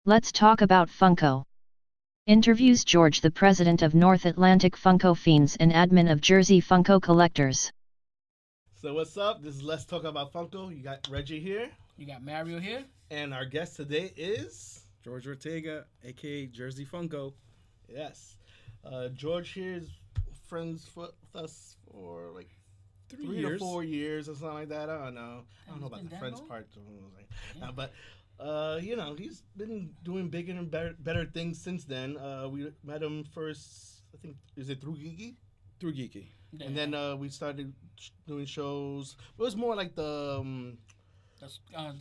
Let's talk about Funko. Interviews George, the president of North Atlantic Funko Fiends and admin of Jersey Funko Collectors. So what's up? This is Let's Talk About Funko. You got Reggie here, You got Mario here. and our guest today is George Ortega, aka Jersey Funko. yes, George here is friends with us for like 3 to 4 years or something like that. I don't know. I don't know about the friends part. But he's been doing bigger and better things since then. We met him first. I think is it through Geeky? Through Geeky. Yeah. And then we started doing shows. It was more like the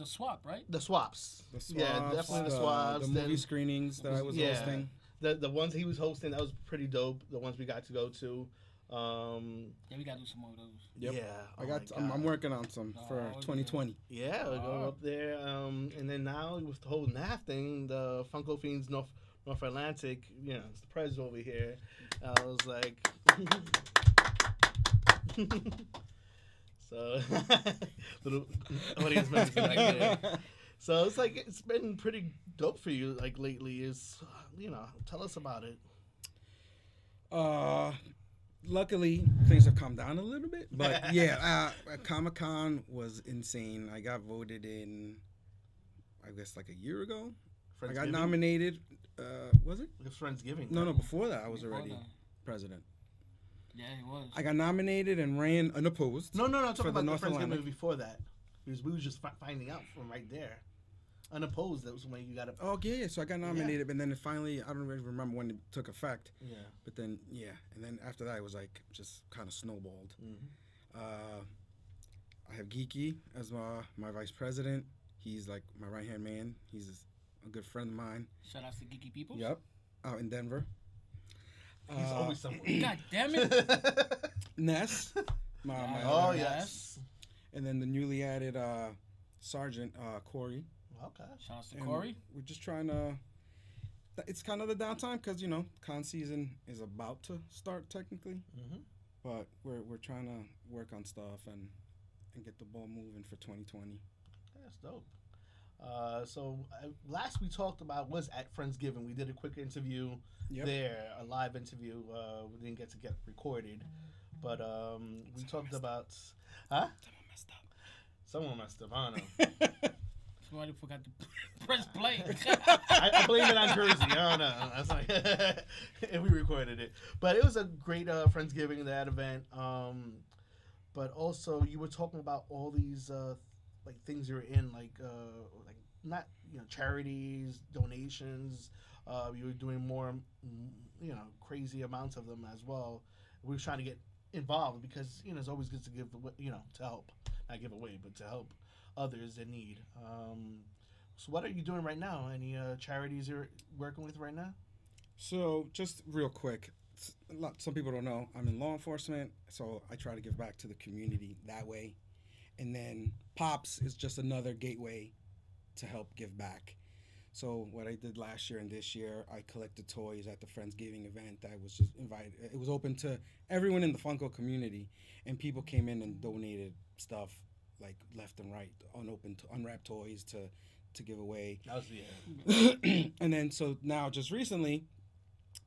swap, right? the swaps. The swaps. Yeah, definitely the swaps. The Then- movie screenings that I was hosting. The ones he was hosting, that was pretty dope. The ones we got to go to. Yeah, we gotta do some more of those. Yep. Yeah. I'm working on some for Oh, 2020. Yeah, we'll go up there. And then now with the whole NAF thing, the Funko Fiends North Atlantic, it's the president over here. I was like, so little audience members back there. So it's like it's been pretty dope for you like lately. Is tell us about it. Luckily, things have calmed down a little bit. But yeah, Comic-Con was insane. I got voted in, I guess, like a year ago. I got nominated. Was it? It was Friendsgiving. No, before that, I was Before already that. president. Yeah, he was. I got nominated and ran unopposed. No. Talking for the about the North Friendsgiving Atlantic. before that. Because we was just finding out from right there. Unopposed. That was when you got to. Oh, yeah. So I got nominated, but then finally, I don't really remember when it took effect. Yeah. But then, and then after that, it was like just kind of snowballed. Mm-hmm. I have Geeky as my vice president. He's like my right hand man. He's a good friend of mine. Shout out to Geeky People. Yep, out in Denver. He's always somewhere. God damn it. Ness, my Oh other- yes. and then the newly added Sergeant Corey. Okay. Shout out to And Corey. We're just trying to. It's kind of the downtime because con season is about to start technically, Mm-hmm. but we're trying to work on stuff and get the ball moving for 2020. That's dope. Last we talked about was at Friendsgiving. We did a quick interview there, a live interview. We didn't get to get recorded, but we talked about. Huh? Someone messed up. I don't know. Somebody forgot to press play. I blame it on Jersey. I don't know. I was like, and we recorded it, but it was a great Friendsgiving, that event. But also you were talking about all these like things you're in, like not charities, donations. You were doing more, crazy amounts of them as well. We were trying to get involved because it's always good to give to help, not give away, but to help others in need. So what are you doing right now? Any charities you're working with right now? So just real quick, some people don't know I'm in law enforcement, so I try to give back to the community that way. And then Pops is just another gateway to help give back. So what I did last year and this year, I collected toys at the Friendsgiving event. I was just invited. It was open to everyone in the Funko community, and people came in and donated stuff like left and right, unopened, unwrapped toys to give away. That was the And then so now just recently,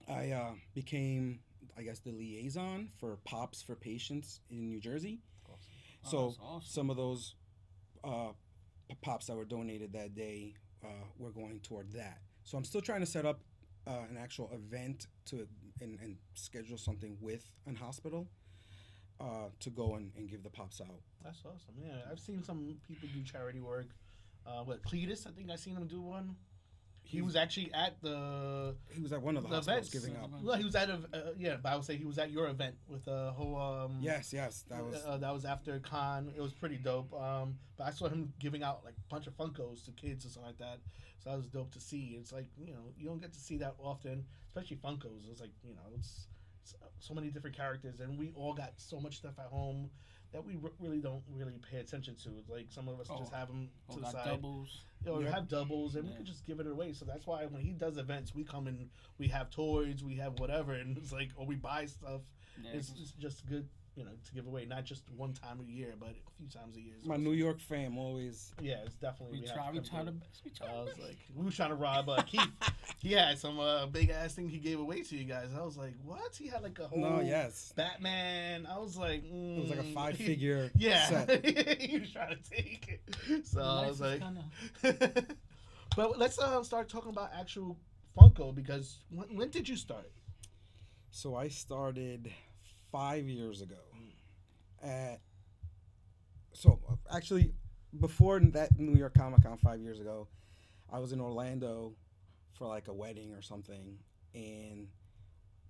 I became, I guess, the liaison for Pops for Patients in New Jersey. awesome. So that's awesome. some of those Pops that were donated that day were going toward that. So I'm still trying to set up an actual event and schedule something with an hospital to go and give the Pops out. That's awesome. Yeah, I've seen some people do charity work. Cletus, I think I seen him do one. He was actually at He was at one of the hospitals events. giving out. Well, he was at but I would say he was at your event with the whole. Yes, that was after con. It was pretty dope. But I saw him giving out like a bunch of Funkos to kids or something like that. So that was dope to see. It's like you don't get to see that often, especially Funkos. It's like it's so many different characters, and we all got so much stuff at home that we really don't really pay attention to. Like some of us just have them to the side. Doubles. We have doubles, and we can just give it away. So that's why when he does events, we come and we have toys, we have whatever, and it's like, or we buy stuff. Yeah, It's just good to give away, not just one time a year, but a few times a year. My New York fam always. Yeah, it's definitely. We have try to to come we try I to was like, we was trying to rob Keith. He had some big ass thing he gave away to you guys. I was like, what? He had like a whole Batman. I was like, It was like a 5-figure yeah. set. He was trying to take it. So I Life was is like, kinda- but let's start talking about actual Funko, because when did you start? So I started 5 years ago. So actually, before that New York Comic Con 5 years ago, I was in Orlando for like a wedding or something, and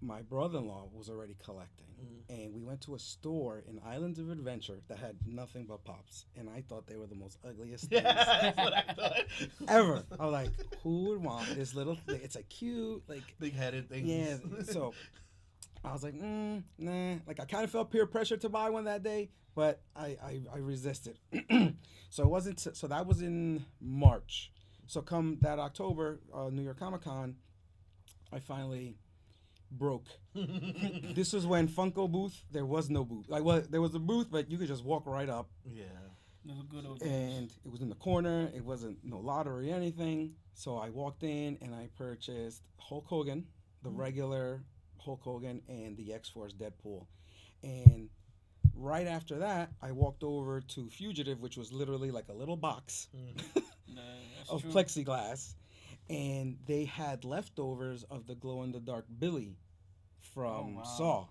my brother-in-law was already collecting, and we went to a store in Islands of Adventure that had nothing but pops, and I thought they were the most ugliest things That's what I thought. ever. I was like, who would want this little thing? It's a cute, like, big-headed thing. yeah. So I was like, nah. Like, I kind of felt peer pressure to buy one that day, but I resisted. So it wasn't. So that was in March. So come that October, New York Comic Con, I finally broke. This was when Funko booth, there was no booth. Like, well, there was a booth, but you could just walk right up. Yeah. Those are good old days. And it was in the corner. It wasn't no lottery or anything. So I walked in and I purchased Hulk Hogan, the regular Hulk Hogan, and the X-Force Deadpool. And right after that, I walked over to Fugitive, which was literally like a little box of True. plexiglass. And they had leftovers of the glow-in-the-dark Billy from Saw. Wow.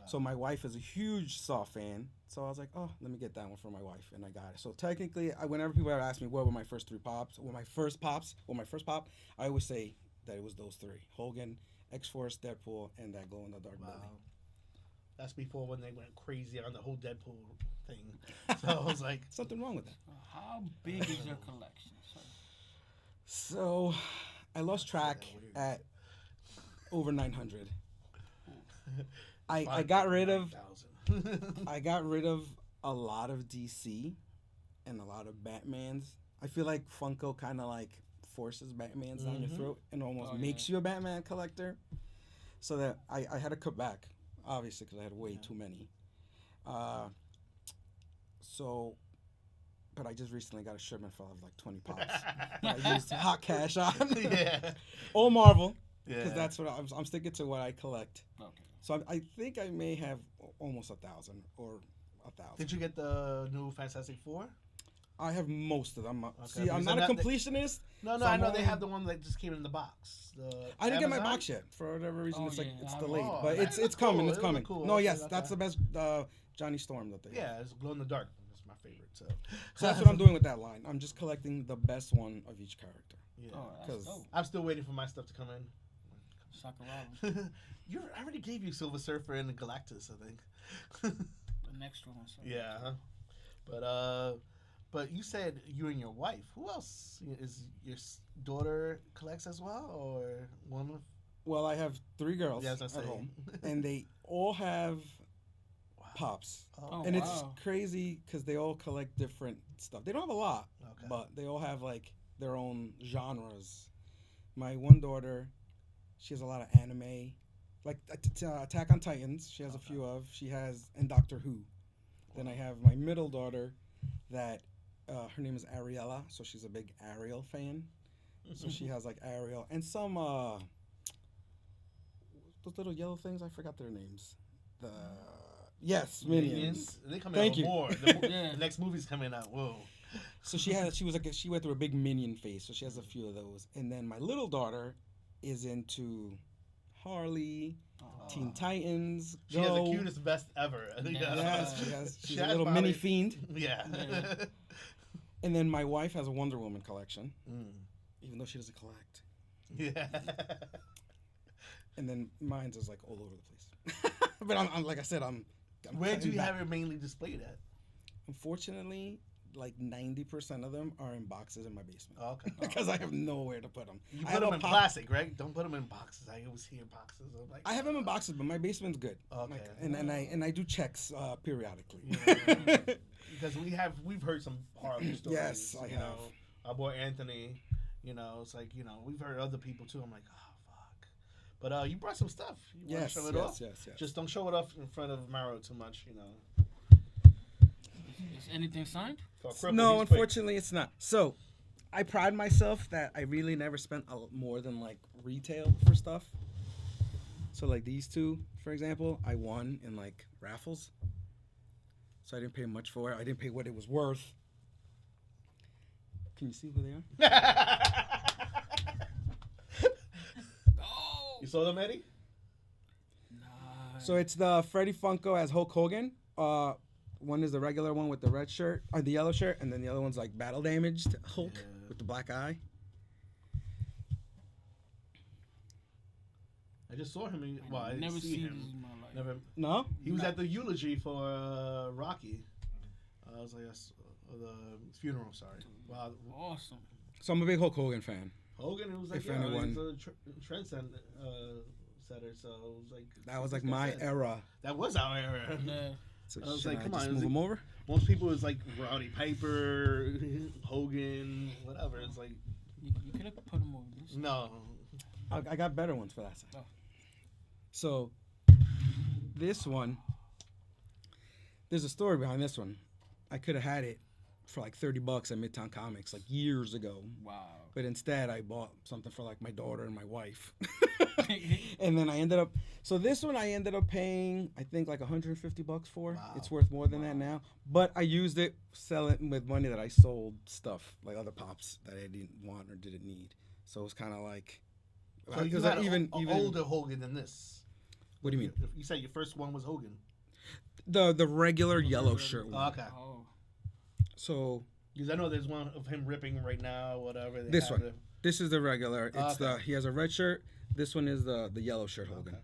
So my wife is a huge Saw fan. So I was like, oh, let me get that one for my wife. And I got it. So technically, whenever people ever ask me what were my first 3 pops, or my first pop, I always say that it was those 3. Hogan, X-Force, Deadpool, and that glow-in-the-dark Billy. That's before when they went crazy on the whole Deadpool thing. So I was like, Something wrong with that. How big is your collection, sir? So I lost track at over 900. I got rid of 9,000. I got rid of a lot of DC and a lot of Batmans. I feel like Funko kind of like forces Batmans down your throat and almost makes you a Batman collector. So that I had to cut back, obviously, because I had way too many. But I just recently got a shipment for like 20 pops. I used hot cash on. Yeah. All Marvel, because Yeah. that's what I'm sticking to what I collect. Okay. So I think I may have almost 1,000 or 1,000. Did you get the new Fantastic Four? I have most of them. See, because I'm they're not a not- completionist. No, So I I'm know they only- have the one that just came in the box. I didn't get my Amazon? box yet for whatever reason. Oh, It's like yeah, it's I- delayed, Oh, but that it's looked coming. cool. It's It coming. looked cool. No, Okay, yes, okay. that's the best Johnny Storm that they have. Yeah, it's glow in the dark. That's my favorite. So that's what I'm doing with that line. I'm just collecting the best one of each character. Yeah. Oh, that's 'Cause- dope. I'm still waiting for my stuff to come in. Sakuraba. I already gave you Silver Surfer and Galactus, I think. The next one. So. Yeah, but you said you and your wife. Who else is your daughter collects as well, or one of? Well, I have 3 girls Yeah, as I at say. home, and they all have pops. Oh, And it's wow. crazy because they all collect different stuff. They don't have a lot, Okay. but they all have like their own genres. My one daughter, she has a lot of anime, like Attack on Titans. She has a few of. She has and Doctor Who. Then I have my middle daughter, that her name is Ariella, so she's a big Ariel fan. So she has like Ariel and some those little yellow things. I forgot their names. Yes, Minions. They come Thank out you. more. Yeah. The next movie's coming out. Whoa. So she went through a big Minion phase, so she has a few of those. And then my little daughter is into Harley, Teen Titans. She has the cutest vest ever. Yes, she's She a has little probably- mini fiend. Yeah. Yeah. And then my wife has a Wonder Woman collection, Mm. even though she doesn't collect. Yeah. And then mine's is like all over the place. But I'm like I said, I'm Where do cutting you back. have it mainly displayed at? Unfortunately, like 90% of them are in boxes in my basement. Oh, okay. Because I have nowhere to put them. You I put have them a in pop- plastic, right? Don't put them in boxes. I always hear boxes. I'm like, I have them in boxes, but my basement's good. Okay. Like, and I do checks periodically. Yeah. Because we've heard some horrible stories. Yes, I you have. know. Our boy Anthony, it's like, we've heard other people too. I'm like, oh fuck. But you brought some stuff. You want to show it off? Yes. Just don't show it off in front of Maro too much, you know. Is anything signed? No, unfortunately, it's not. So, I pride myself that I really never spent more than like retail for stuff. So, like these two, for example, I won in like raffles. So I didn't pay much for it. I didn't pay what it was worth. Can you see who they are? You saw them, Eddie? Nice. So it's the Freddie Funko as Hulk Hogan. One is the regular one with the red shirt, or the yellow shirt, and then the other one's like battle damaged Hulk with the black eye. I just saw him. Well, I never didn't see seen him. this in my life. Never. No? He was at the eulogy for Rocky. I was like, the funeral. Sorry. Wow. Awesome. So I'm a big Hulk Hogan fan. Hogan, it was like, If anyone- he was a trend setter, so it was like... That was like my era. That was our era. Yeah. So I was should like, I come just on, move him over? Most people was like Rowdy Piper, Hogan, whatever. It's like, You could have put him over this. no. I got better ones for that side. Oh. So this one, there's a story behind this one. I could have had it for like $30 at Midtown Comics like years ago. Wow. But instead I bought something for like my daughter and my wife. And then I ended up, so this one I ended up paying, I think like $150 for. Wow. It's worth more than that now. But I used it, sell it with money that I sold stuff, like other pops that I didn't want or didn't need. So it was kind of like, So you because had even older Hogan than this. What do you mean? You said your first one was Hogan. The regular yellow shirt one. Okay. Oh. So Because I know there's one of him ripping right now, whatever. They This have one. this is the regular. It's Okay. he has a red shirt. This one is the yellow shirt Hogan.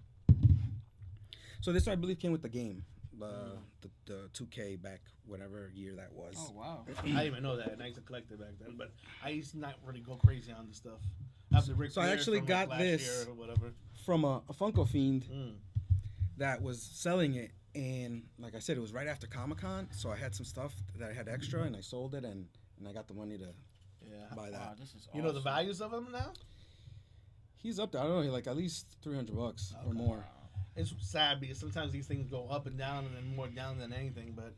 So this one I believe came with the game, the 2K back whatever year that was. Oh wow. I didn't even know that, and I used to collect it back then. But I used to not really go crazy on the stuff. After Ric So I Flair actually from, got last this year or whatever. From a Funko Fiend Mm. that was selling it, and like I said, it was right after Comic-Con, so I had some stuff that I had extra, and I sold it, and I got the money to Yeah. buy that. Wow, this is You know the awesome. values of them now? He's up there. I don't know, like at least $300 or Okay. more. It's sad because sometimes these things go up and down, and then more down than anything. But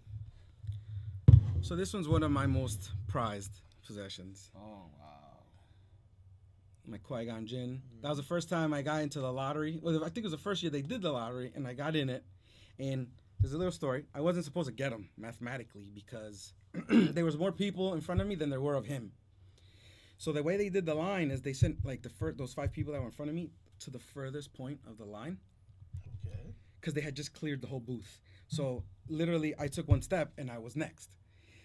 So this one's one of my most prized possessions. Oh wow. My Qui-Gon Jinn. That was the first time I got into the lottery. Well, I think it was the first year they did the lottery, and I got in it. And there's a little story. I wasn't supposed to get him mathematically because there was more people in front of me than there were of him. So the way they did the line is they sent like those 5 people that were in front of me to the furthest point of the line okay. because they had just cleared the whole booth. So literally, I took one step and I was next.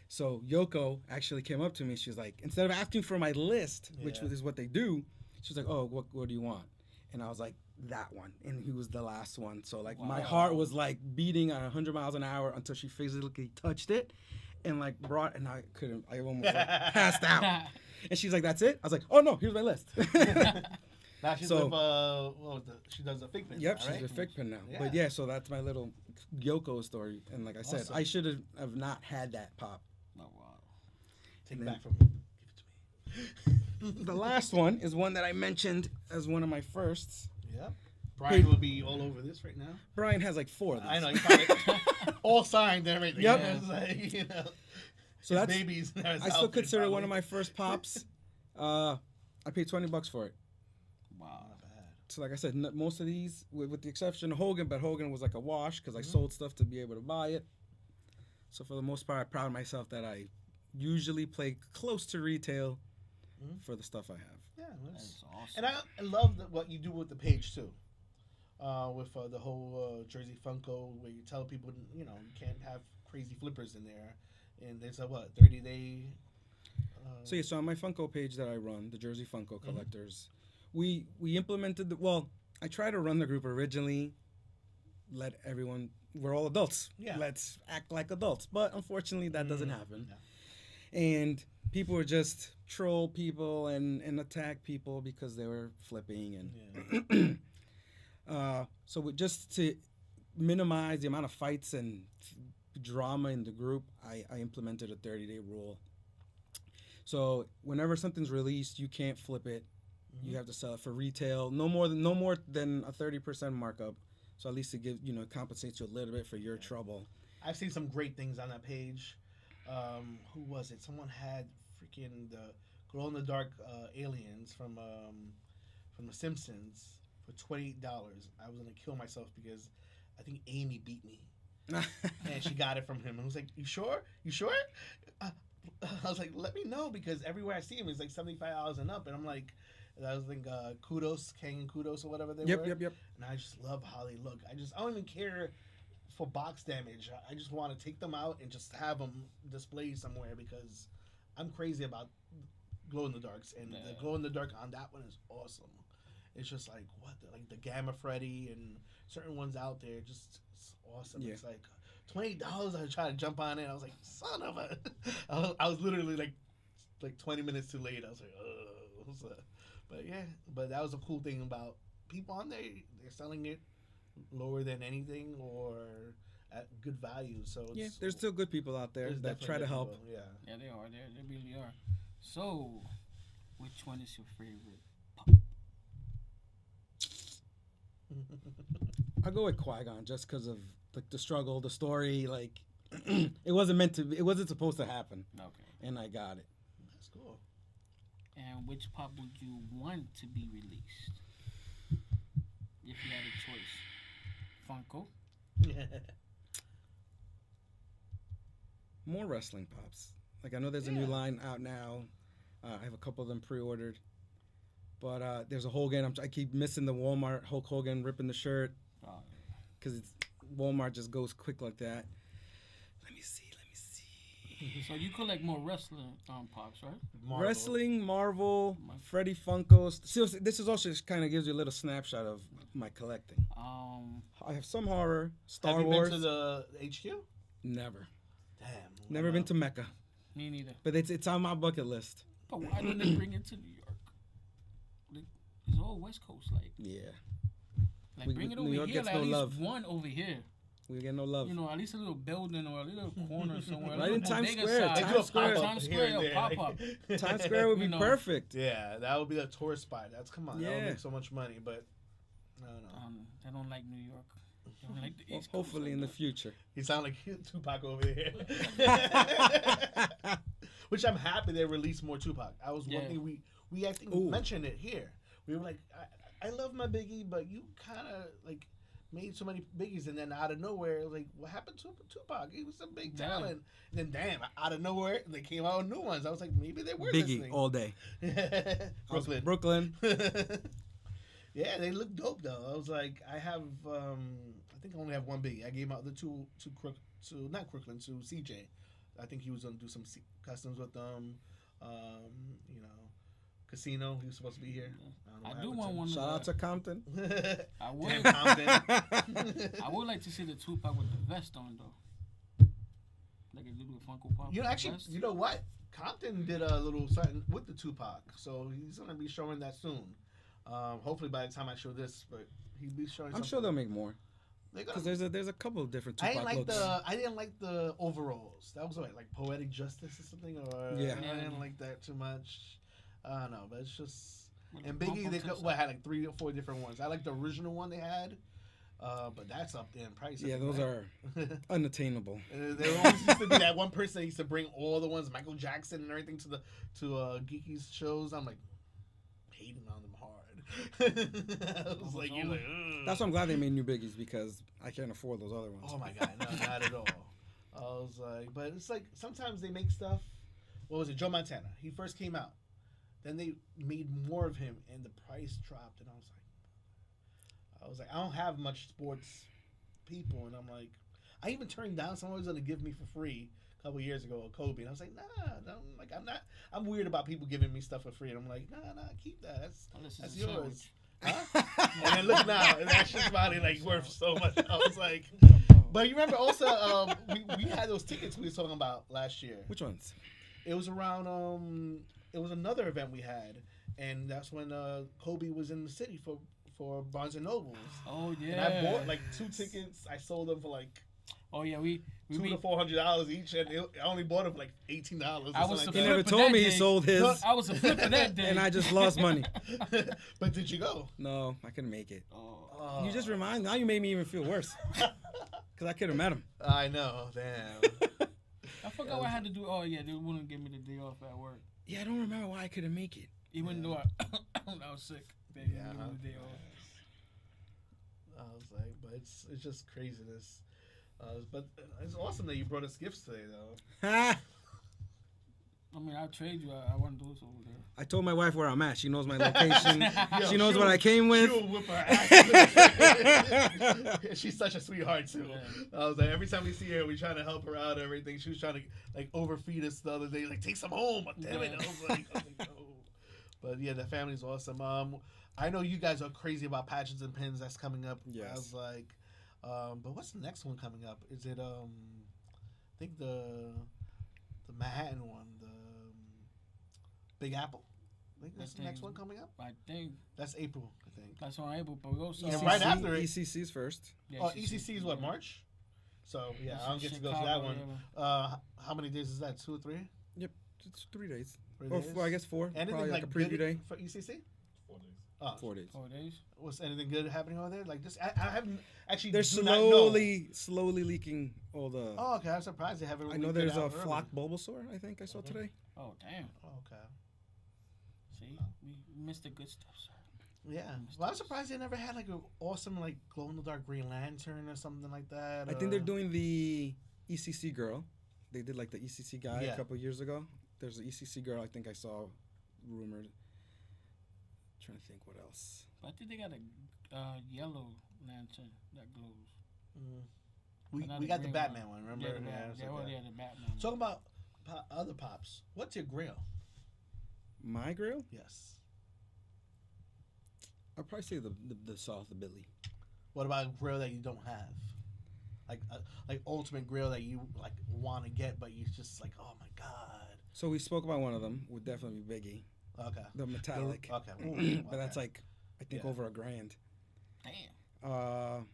So Yoko actually came up to me. She was like, instead of asking for my list, which Yeah. is what they do, she was like, "Oh, what do you want?" And I was like, "That one." And he was the last one. So like my Wow. heart was like beating at 100 miles an hour until she physically touched it, and like and I couldn't. I almost like, passed out. And she's like, "That's it?" I was like, "Oh no, here's my list." Now she's So- with what was she does a fake pin. Yep, now, she's right? a fake pin now. Yeah. But yeah, so that's my little Yoko story. And like I said, Awesome. I should have not had that pop. Oh wow. Take and it back then- from me. Give it to me. The last one is one that I mentioned as one of my firsts. Yep. Brian will be all over this right now. Brian has like 4 of these. I know. He's probably all signed and everything. Yep. Yeah, it's like, you know, So his that's babies. and his I still outfit, consider one probably. of my first pops. I paid $20 for it. Wow. Not bad. So like I said, most of these, with the exception of Hogan, but Hogan was like a wash because I sold stuff to be able to buy it. So for the most part, I'm proud of myself that I usually play close to retail for the stuff I have. Yeah, That that's, is awesome. and I love what you do with the page too. With the whole Jersey Funko, where you tell people, you know, you can't have crazy flippers in there, and there's a 30-day. So yeah, so on my Funko page that I run, the Jersey Funko Collectors, we implemented I tried to run the group originally, let everyone, we're all adults. Yeah. Let's act like adults. But unfortunately that doesn't happen. Yeah. And people would just troll people and attack people because they were flipping and so just to minimize the amount of fights and drama in the group, I implemented a 30-day rule. So whenever something's released, you can't flip it You have to sell it for retail, no more than a 30% markup. So at least it gives compensates you a little bit for your trouble. I've seen some great things on that page. Who was it? Someone had freaking the glow in the dark aliens from The Simpsons for $28. I was gonna kill myself because I think Amy beat me, and she got it from him. I was like, "You sure? You sure?" I was like, "Let me know," because everywhere I see him, it's like $75 and up, and I'm like, I was like, Kudos, Kang and Kudos or whatever they were. Yep. And I just love how they look. I don't even care for box damage. I just want to take them out and just have them displayed somewhere because I'm crazy about glow in the darks, and the glow in the dark on that one is awesome. It's just like like the Gamma Freddy and certain ones out there, just it's awesome. Yeah. It's like $28. I tried to jump on it. I was like, son of a. I was literally like 20 minutes too late. I was like, but yeah, but that was a cool thing about people on there. They're selling it lower than anything or at good value. So it's, there's still good people out there that try to help. People, yeah, they are. They really are. So, which one is your favorite? I go with Qui-Gon just because of like the struggle, the story. Like it wasn't supposed to happen. Okay. And I got it. That's cool. And which pop would you want to be released if you had a choice? Funko. More wrestling pops. Like I know there's a new line out now. I have a couple of them pre-ordered. But there's a Hogan. I keep missing the Walmart Hulk Hogan ripping the shirt because Walmart just goes quick like that. Let me see. So you collect more wrestling pops, right? Marvel. Wrestling, Marvel, Freddy Funkos. So this is also just kind of gives you a little snapshot of my collecting. I have some horror, Star Wars. Have you been to the HQ? Never. Damn. Never been to Mecca. Me neither. But it's on my bucket list. But why didn't they bring it to New York? It's all West Coast, like. Yeah. Like bring it over here. Like, at least one over here. We get no love. You know, at least a little building or a little corner somewhere. Right in Times Square. Times Square, pop up. Times Square would be perfect. Yeah, that would be the tourist spot. That would make so much money, but I don't know. They don't like New York. They don't like the East Coast. Hopefully in the future. You sound like Tupac over here. Which I'm happy they released more Tupac. I was one thing we I think mentioned it here. We were like, I love my Biggie, but you kind of like made so many Biggies, and then out of nowhere, like, what happened to Tupac? He was a big talent. And then, damn, out of nowhere, they came out with new ones. I was like, maybe they were Biggie listening. all day. Brooklyn. Yeah, they look dope though. I was like, I have, I think I only have one Biggie. I gave out the two to CJ. I think he was gonna do some customs with them. You know. Casino, he was supposed to be here. I do want one. Shout out to Compton. I would. Damn, Compton. I would like to see the Tupac with the vest on though, like it did with Funko Pop. You know, actually, you know what? Compton did a little something with the Tupac, so he's gonna be showing that soon. Hopefully by the time I show this, but he'll be showing. I'm sure they'll make more. Because there's a couple of different Tupac looks. I didn't like the overalls. That was like Poetic Justice or something, or I didn't like that too much. I don't know, but it's just. And Biggie, they had like 3 or 4 different ones. I like the original one they had, but that's up there in price. Yeah, those are unattainable. There always used to be that one person that used to bring all the ones, Michael Jackson and everything, to Geeky's shows. I'm like hating on them hard. I was like, you're like, ugh. That's why I'm glad they made new Biggies because I can't afford those other ones. Oh my god, no, not at all. I was like, but it's like sometimes they make stuff. What was it? Joe Montana. He first came out. Then they made more of him, and the price dropped. And I was like, I don't have much sports people, and I'm like, I even turned down someone who was gonna give me for free a couple years ago, Kobe, and I was like, I'm weird about people giving me stuff for free, and I'm like, nah, keep that. That's yours. Huh? And then look now, and that shit's probably like worth so much. I was like, but you remember also, we had those tickets we were talking about last year. Which ones? It was around it was another event we had, and that's when Kobe was in the city for Barnes and Nobles. Oh yeah. And I bought like 2 tickets. I sold them for like Oh yeah, we $200 to $400 each, and I only bought it for like $18. I was like He that. never Flip told that me he day. sold his, I was a flipper that day. and I just lost money. But did you go? No, I couldn't make it. Oh. You just remind. Now you made me even feel worse. Because I could have met him. I know, damn. I forgot what I had to do. Oh yeah, they wouldn't give me the day off at work, Yeah, I don't remember why I couldn't make it. even though I was sick. They didn't give me the day off. I was like, but it's just craziness. But it's awesome that you brought us gifts today, though. Ha! I mean, I'll trade you. I want those over there. I told my wife where I'm at. She knows my location. Yo, She knows what I came with. She'll whip her ass. She's such a sweetheart too. Yeah. I was like, every time we see her, we trying to help her out and everything. She was trying to like overfeed us the other day, like take some home. Damn it! I was like, no. But yeah, the family's awesome. I know you guys are crazy about patches and pins that's coming up. Yes. I was like, but what's the next one coming up? Is it I think the Manhattan one, the Big Apple. I think that's the next one coming up. I think That's April, I think. that's on April, but we also Yeah, right after it. ECC's first. Yeah, Oh, ECC is what, yeah. March? So yeah, That's I don't in get to go to Chicago, that one. How many days is that? 2 or 3? It's 3 days. 3 Or days? I guess 4. Anything Probably like a good preview day. for ECC? 4 days. Oh, 4 days. 4 days. was anything good happening over there? Like this, I haven't actually. They're do not know. slowly leaking all the. Oh, okay. I'm surprised they haven't. I Really know put there's a out early. flock Bulbasaur. I think I saw today. Oh damn! Oh, okay. See, we missed the good stuff, sir. Yeah. Well, I'm surprised they never had like an awesome like glow in the dark Green Lantern or something like that. I think they're doing the ECC girl. They did like the ECC guy Yeah. a couple years ago. There's an ECC girl. I think I saw rumored. Trying to think what else. But I think they got a yellow lantern that glows. We Not we the got the green Batman one. Remember? Yeah, the it's Batman. like that. Yeah, the Batman. Talking about other pops. What's your grill? My grill? Yes. I'd probably say the South, the Billy. What about a grill that you don't have? Like ultimate grill that you like want to get, but you just like, oh my god. So we spoke about one of them. Would definitely be Biggie, Okay. the metallic. Okay. But that's like, I think Yeah. over $1,000. Damn.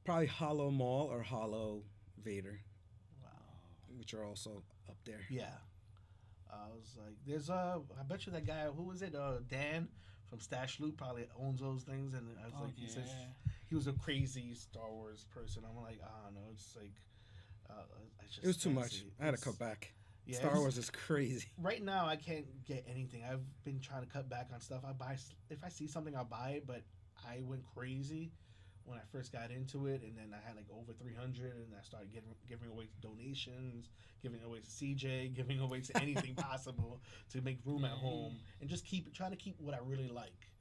Probably Hollow Maul or Hollow Vader, Wow. which are also up there. Yeah. I was like, there's I bet you that guy, who was it? Dan from Stash Loot probably owns those things, and I was Oh, like, he says yeah. he was a crazy Star Wars person. I'm like, I don't know, it's like, it's just It was too much. fancy. I had to It's- cut back. Yeah, Star it's- Wars is crazy. Right now, I can't get anything. I've been trying to cut back on stuff. I buy if I see something, I'll buy it. But I went crazy when I first got into it, and then I had like over 300, and I started giving away donations, giving away to CJ, giving away to anything possible to make room at home, and just trying to keep what I really like.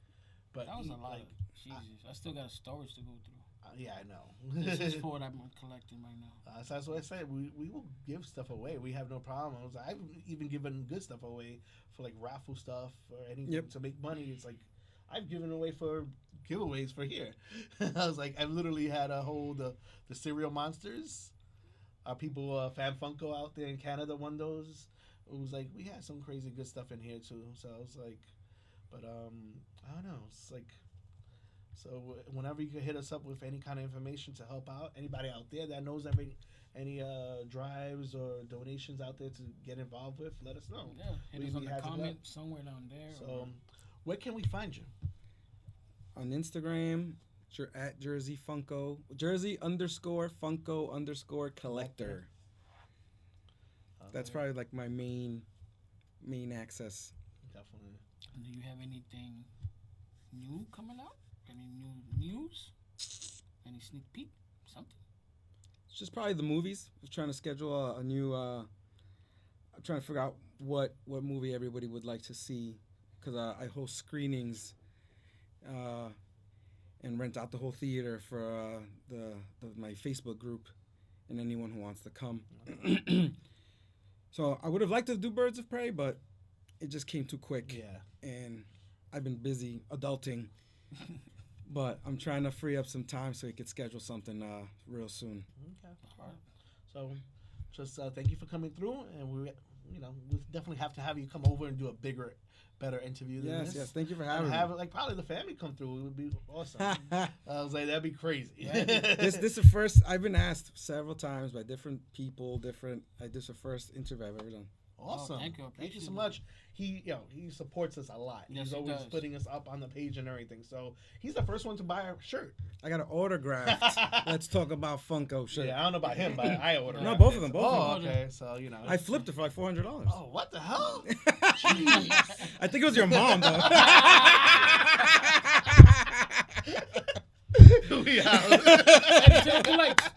But That was a lot. like, Jesus, I still got a storage to go through. yeah, I know. This is for what I'm collecting right now. So that's what I said. We will give stuff away. We have no problems. I've even given good stuff away for like raffle stuff or anything to make money. It's like I've given away for giveaways for here. I was like, I've literally had a whole the cereal monsters. People Fan Funko out there in Canada won those. It was like we had some crazy good stuff in here too. So I was like, but I don't know. It's like. So whenever you can hit us up with any kind of information to help out, anybody out there that knows any drives or donations out there to get involved with, let us know. Yeah, hit us on the have it comment up. somewhere down there. So where can we find you? On Instagram, you're at Jersey Funko, Jersey_Funko_collector. That's probably like my main access. Definitely. Do you have anything new coming out? Any new news? Any sneak peek? Something? It's just probably the movies. I'm trying to schedule a new. I'm trying to figure out what movie everybody would like to see, because I host screenings, and rent out the whole theater for my Facebook group, and anyone who wants to come. So I would have liked to do Birds of Prey, but it just came too quick. Yeah. And I've been busy adulting. But I'm trying to free up some time so we could schedule something real soon. Okay. All right. So just thank you for coming through, and we'll definitely have to have you come over and do a better interview than this. Yes. Thank you for having me. Have like probably the family come through. It would be awesome. I was like, that'd be crazy. This is the first. I've been asked several times by different people. This is the first interview I've ever done. Awesome. Thank you So much. He supports us a lot. Yes, He's he always does. putting us up on the page and everything. So he's the first one to buy our shirt. I got an autographed. Let's talk about Funko shirt. Yeah, I don't know about him, but I ordered. No, both of them. Oh, okay. So I flipped it for like $400. Oh, what the hell? Jeez. I think it was your mom though. We out. Collect.